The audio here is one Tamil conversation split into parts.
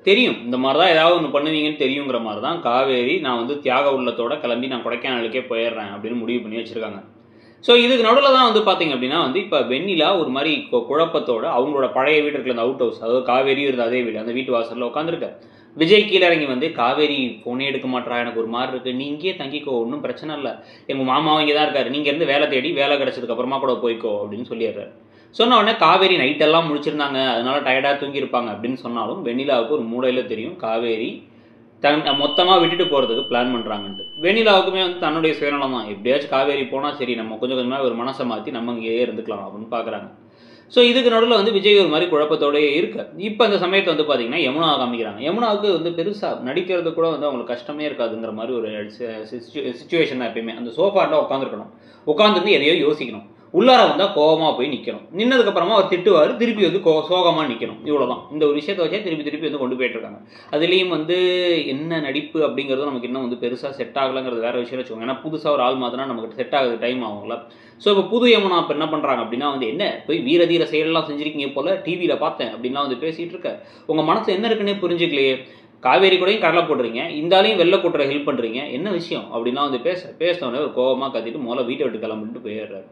தெரியும் இந்த மாதிரி தான் ஏதாவது ஒன்று பண்ணுவீங்கன்னு தெரியுங்கிற மாதிரி தான் காவேரி நான் வந்து தியாக உள்ளத்தோட கிளம்பி நான் கொடைக்கானலுக்கே போயிடுறேன் அப்படின்னு முடிவு பண்ணி வச்சுருக்காங்க. ஸோ இதுக்கு நடுவில் தான் வந்து பார்த்தீங்க அப்படின்னா வந்து இப்போ வெண்ணிலா ஒரு மாதிரி குழப்பத்தோட அவங்களோட பழைய வீடு இருக்குல்ல, அந்த அவுட் ஹவுஸ், அதாவது காவேரியும் இருந்த அதே வீடு, அந்த வீட்டு வாசலில் உட்காந்துருக்க. விஜய் கீழே இறங்கி வந்து காவேரி ஃபோனே எடுக்க மாட்டா, எனக்கு ஒரு மாதிரி இருக்குது, நீ இங்கேயே தங்கிக்கோ, ஒன்றும் பிரச்சனை இல்லை, எங்கள் மாமாவும் இங்கே தான் இருக்காரு, நீங்கள் இருந்து வேலை தேடி வேலை கிடச்சதுக்கப்புறமா கூட போய்க்கோ அப்படின்னு சொல்லிடுறாரு. சொன்ன உடனே காவேரி நைட்டெல்லாம் முடிச்சிருந்தாங்க, அதனால டயர்டாக தூங்கியிருப்பாங்க அப்படின்னு சொன்னாலும் வெண்ணிலாவுக்கு ஒரு மூளையில் தெரியும் காவேரி மொத்தமாக விட்டுட்டு போகிறதுக்கு பிளான் பண்ணுறாங்கன்ட்டு. வெண்ணிலாவுக்குமே வந்து தன்னுடைய சுயநலம் தான், எப்படியாச்சும் காவேரி போனால் சரி நம்ம கொஞ்சம் கொஞ்சமாக ஒரு மனசை மாற்றி நம்ம இங்கேயே இருந்துக்கலாம் அப்படின்னு பார்க்குறாங்க. ஸோ இதுக்கு நடுவில் வந்து விஜய் ஒரு மாதிரி குழப்பத்தோடயே இருக்கு. இப்போ அந்த சமயத்தை வந்து பார்த்தீங்கன்னா யமுனாவை காமிக்கிறாங்க. யமுனாவுக்கு வந்து பெருசாக நடிக்கிறது கூட வந்து அவங்களுக்கு கஷ்டமே இருக்காதுங்கிற மாதிரி ஒரு சிச்சுவேஷன் தான். எப்பயுமே அந்த சோஃபாட்டில் உட்காந்துருக்கணும், உட்காந்துருந்து எதையோ யோசிக்கணும், உள்ளார வந்தால் கோபமாக போய் நிற்கணும், நின்னதுக்கப்புறமா அவர் திட்டுவார், திருப்பி வந்து சோகமாக நிற்கணும், இவ்வளோதான். இந்த ஒரு விஷயத்தை வச்சே திருப்பி வந்து கொண்டு போயிட்டு இருக்காங்க. அதுலேயும் வந்து என்ன நடிப்பு அப்படிங்கிறது நமக்கு இன்னும் வந்து பெருசாக செட் ஆகலைங்கிறது வேறு விஷயம் வச்சுக்கோங்க. ஏன்னா புதுசாக ஒரு ஆள் மாத்தினா நமக்கு செட் ஆகுது, டைம் ஆகுங்களா. ஸோ இப்போ புது யமுனா இப்போ என்ன பண்ணுறாங்க அப்படின்னா வந்து என்ன போய் வீரதீர செயலெல்லாம் செஞ்சுருக்கீங்க போல், டிவியில் பார்த்தேன் அப்படின்லாம் வந்து பேசிகிட்டு இருக்க, உங்கள் மனசு என்ன இருக்குன்னே புரிஞ்சுக்கலையே, காவேரி கூடயும் கடலை போடுறீங்க, இந்தாலையும் வெள்ளை கூட்டுற ஹெல்ப் பண்ணுறீங்க, என்ன விஷயம் அப்படின்லாம் வந்து பேசினோடனே ஒரு கோபமாக கத்திட்டு முதல்ல வீட்டை விட்டு கிளம்பிட்டு போயிடுறாரு.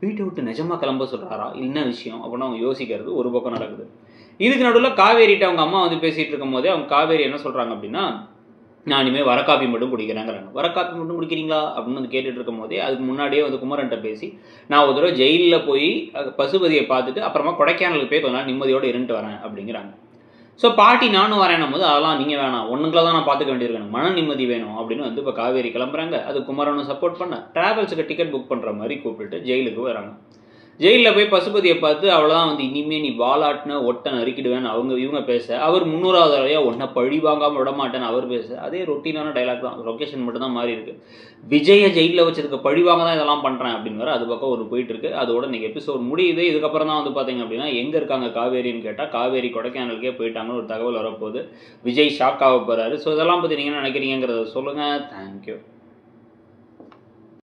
வீட்டை விட்டு நிஜமாக கிளம்ப சொல்கிறாரா, என்ன விஷயம் அப்படின்னு அவங்க யோசிக்கிறது ஒரு பக்கம் நடக்குது. இதுக்கு நடுவில் காவேரிட்ட அவங்க அம்மா வந்து பேசிகிட்டு இருக்கும் போதே அவங்க காவேரி என்ன சொல்கிறாங்க அப்படின்னா, நான் இனிமேல் வரக்காப்பி மட்டும் குடிக்கிறேங்கிறாங்க. வரக்காப்பி மட்டும் குடிக்கிறீங்களா அப்படின்னு வந்து கேட்டுட்டு இருக்கும் போதே அதுக்கு முன்னாடியே வந்து குமரன்ட்ட பேசி நான் ஒரு தடவை ஜெயிலில் போய் பசுபதியை பார்த்துட்டு அப்புறமா கொடைக்கானலுக்கு போய் கொஞ்ச நாள் நிம்மதியோடு இருந்துட்டு வரேன் அப்படிங்கிறாங்க. ஸோ பாட்டி நானும் வரேன்னும் போது அதெல்லாம் நீங்கள் வேணாம், ஒன்றுங்களை தான் நான் பார்த்துக்க வேண்டியிருக்கேன், மன நிம்மதி வேணும் அப்படின்னு வந்து இப்போ காவேரி கிளம்புறாங்க. அது குமரனும் சப்போர்ட் பண்ண ட்ராவல்ஸுக்கு டிக்கெட் புக் பண்ணுற மாதிரி கூப்பிட்டு ஜெயிலுக்கு வராங்க. ஜெயிலில் போய் பசுபதியை பார்த்து அவ்வளோதான் வந்து இனிமேல் நீ வாலாட்டின ஒட்டை நறுக்கிடுவேன்னு இவங்க பேச, அவர் 300வது தடவையாக ஒன்றை பழி வாங்காமல் விட மாட்டேன்னு அவர் பேச, அதே ரொட்டீனான டைலாக் தான், லொக்கேஷன் மட்டும் தான் மாறி இருக்கு. விஜயை ஜெயிலில் வச்சிருக்க பழி வாங்க தான் இதெல்லாம் பண்ணுறேன் அப்படின்னு வேறு அது பக்கம் ஒரு போயிட்டு இருக்கு. அதோட இன்னைக்கு எபிசோட் முடியுது. இதுக்கப்புறம் தான் வந்து பார்த்தீங்க அப்படின்னா எங்கே இருக்காங்க காவேரின்னு கேட்டால் காவேரி கொடைக்கானலுக்கே போயிட்டாங்கன்னு ஒரு தகவல் வரப்போகுது. விஜய் ஷாக் ஆக போகிறாரு. ஸோ இதெல்லாம் பற்றி நீங்கள் என்ன நினைக்கிறீங்கிறத சொல்லுங்கள். தேங்க்யூ.